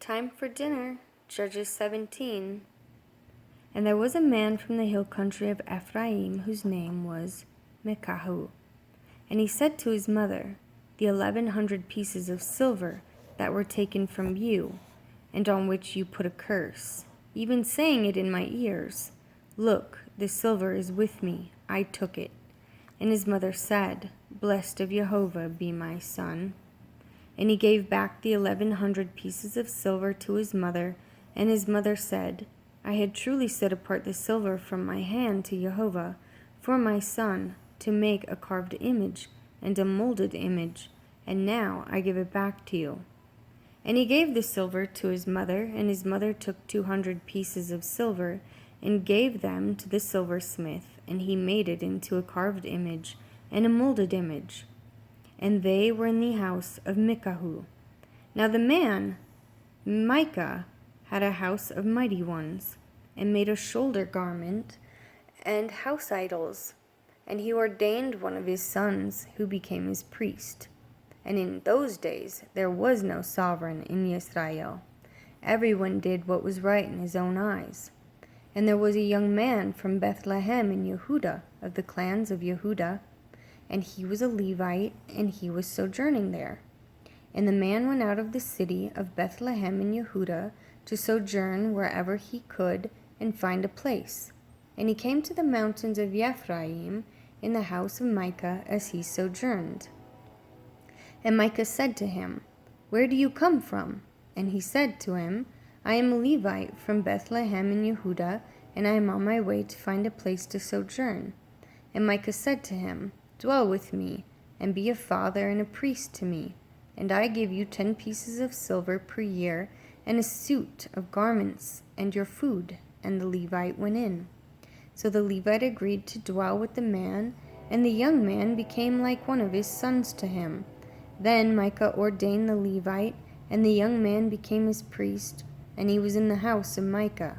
time for dinner. Judges 17. And there was a man from the hill country of Ephraim whose name was Micah. And he said to his mother, The 1,100 pieces of silver that were taken from you, and on which you put a curse, even saying it in my ears, Look, the silver is with me, I took it. And his mother said, Blessed of Jehovah be my son. And he gave back the 1,100 pieces of silver to his mother, and his mother said, I had truly set apart the silver from my hand to Jehovah for my son, to make a carved image and a molded image, and now I give it back to you. And he gave the silver to his mother, and his mother took 200 pieces of silver, and gave them to the silversmith, and he made it into a carved image and a molded image. And they were in the house of Micah. Now the man, Micah, had a house of mighty ones, and made a shoulder garment and house idols. And he ordained one of his sons, who became his priest. And in those days there was no sovereign in Israel. Everyone did what was right in his own eyes. And there was a young man from Bethlehem in Yehudah, of the clans of Yehudah, and he was a Levite, and he was sojourning there. And the man went out of the city of Bethlehem in Yehudah to sojourn wherever he could and find a place. And he came to the mountains of Ephraim in the house of Micah as he sojourned. And Micah said to him, Where do you come from? And he said to him, I am a Levite from Bethlehem in Yehudah, and I am on my way to find a place to sojourn. And Micah said to him, Dwell with me, and be a father and a priest to me, and I give you 10 pieces of silver per year, and a suit of garments, and your food. And the Levite went in. So the Levite agreed to dwell with the man, and the young man became like one of his sons to him. Then Micah ordained the Levite, and the young man became his priest, and he was in the house of Micah.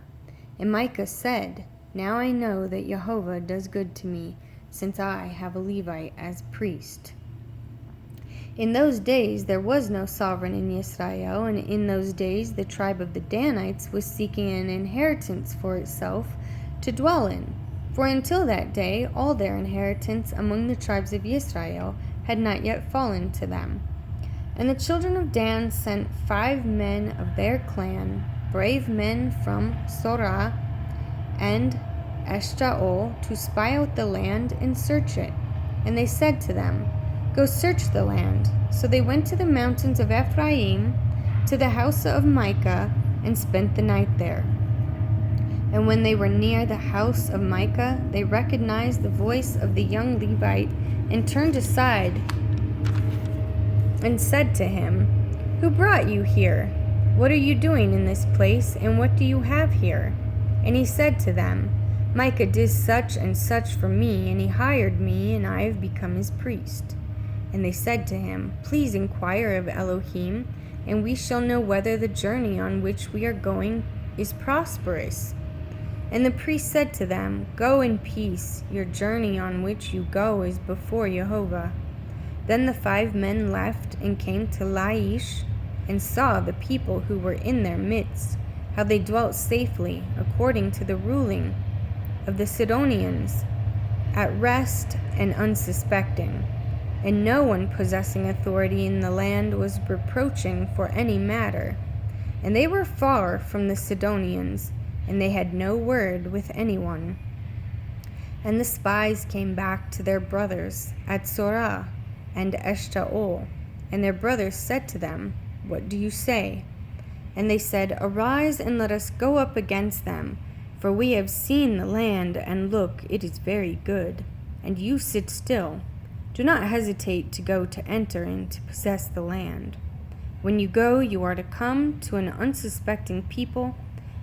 And Micah said, Now I know that Jehovah does good to me, since I have a Levite as priest. In those days there was no sovereign in Israel, and in those days the tribe of the Danites was seeking an inheritance for itself to dwell in. For until that day all their inheritance among the tribes of Israel had not yet fallen to them. And the children of Dan sent 5 men of their clan, brave men from Sorah and Eshtaol, to spy out the land and search it. And they said to them, Go search the land. So they went to the mountains of Ephraim, to the house of Micah, and spent the night there. And when they were near the house of Micah, they recognized the voice of the young Levite, and turned aside and said to him, Who brought you here? What are you doing in this place, and what do you have here? And he said to them, Micah did such and such for me, and he hired me, and I have become his priest. And they said to him, Please inquire of Elohim, and we shall know whether the journey on which we are going is prosperous. And the priest said to them, Go in peace, your journey on which you go is before Jehovah. Then the 5 men left and came to Laish, and saw the people who were in their midst, how they dwelt safely, according to the ruling of the Sidonians, at rest and unsuspecting. And no one possessing authority in the land was reproaching for any matter. And they were far from the Sidonians, and they had no word with anyone. And the spies came back to their brothers at Sorah and Eshtaol, and their brothers said to them, What do you say? And they said, Arise and let us go up against them, for we have seen the land, and look, it is very good. And you sit still. Do not hesitate to go to enter and to possess the land. When you go, you are to come to an unsuspecting people,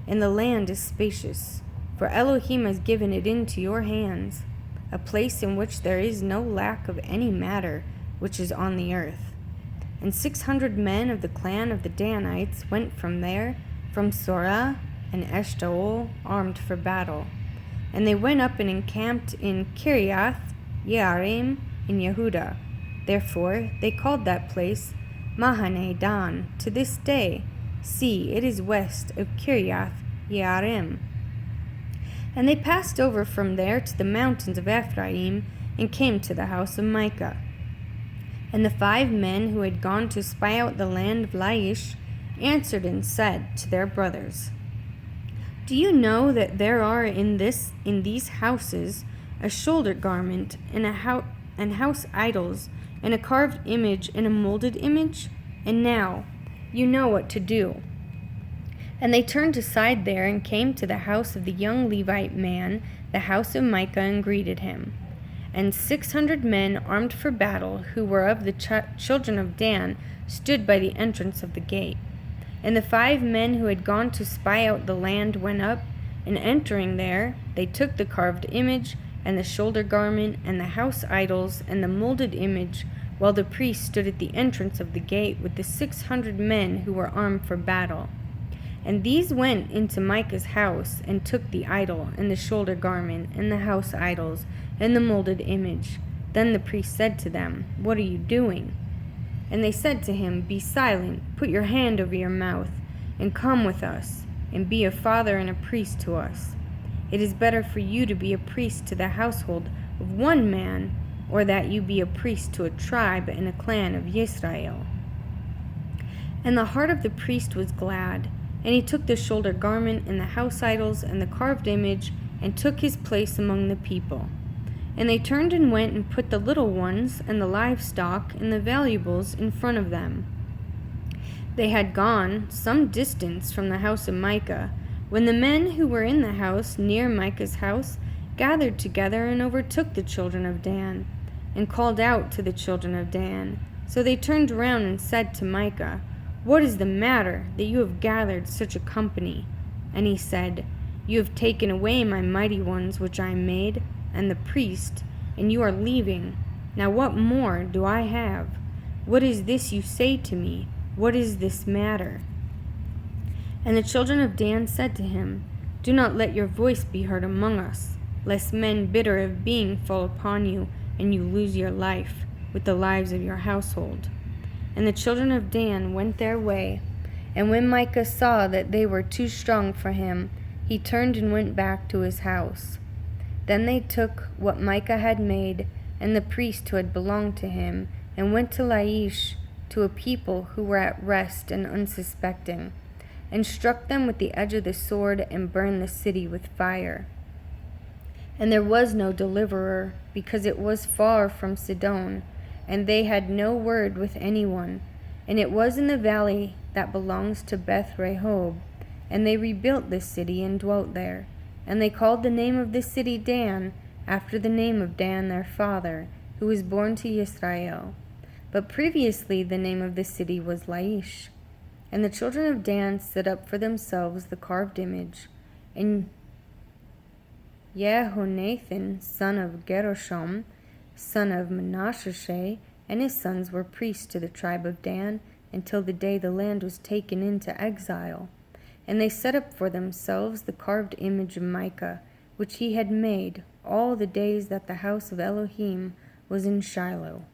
and the land is spacious, for Elohim has given it into your hands, a place in which there is no lack of any matter which is on the earth. And 600 men of the clan of the Danites went from there, from Sorah and Eshtaol, armed for battle. And they went up and encamped in Kiriath Yearim in Yehudah. Therefore they called that place Mahane Dan to this day, See, it is west of Kiriath Yearim. And they passed over from there to the mountains of Ephraim, and came to the house of Micah. And the 5 men who had gone to spy out the land of Laish answered and said to their brothers, Do you know that there are in these houses a shoulder garment, and house idols, and a carved image, and a molded image? And now you know what to do. And they turned aside there, and came to the house of the young Levite man, the house of Micah, and greeted him. And 600 men armed for battle, who were of the children of Dan, stood by the entrance of the gate. And the 5 men who had gone to spy out the land went up, and entering there, they took the carved image, and the shoulder garment, and the house idols, and the molded image, while the priest stood at the entrance of the gate with the 600 men who were armed for battle. And these went into Micah's house, and took the idol, and the shoulder garment, and the house idols, and the molded image. Then the priest said to them, What are you doing? And they said to him, Be silent, put your hand over your mouth, and come with us, and be a father and a priest to us. It is better for you to be a priest to the household of one man, or that you be a priest to a tribe and a clan of Israel. And the heart of the priest was glad, and he took the shoulder garment, and the house idols, and the carved image, and took his place among the people. And they turned and went and put the little ones, and the livestock, and the valuables in front of them. They had gone some distance from the house of Micah, when the men who were in the house near Micah's house gathered together and overtook the children of Dan, and called out to the children of Dan. So they turned around and said to Micah, What is the matter, that you have gathered such a company? And he said, You have taken away my mighty ones which I made, and the priest, and you are leaving. Now what more do I have? What is this you say to me? What is this matter? And the children of Dan said to him, Do not let your voice be heard among us, lest men bitter of being fall upon you, and you lose your life, with the lives of your household. And the children of Dan went their way, and when Micah saw that they were too strong for him, he turned and went back to his house. Then they took what Micah had made, and the priest who had belonged to him, and went to Laish, to a people who were at rest and unsuspecting, and struck them with the edge of the sword, and burned the city with fire. And there was no deliverer, because it was far from Sidon, and they had no word with anyone. And it was in the valley that belongs to Beth Rehob, and they rebuilt this city and dwelt there. And they called the name of this city Dan, after the name of Dan their father, who was born to Israel. But previously the name of the city was Laish. And the children of Dan set up for themselves the carved image. And Jehonathan, son of Gershom, son of Manasseh, and his sons were priests to the tribe of Dan, until the day the land was taken into exile. And they set up for themselves the carved image of Micah, which he had made all the days that the house of Elohim was in Shiloh.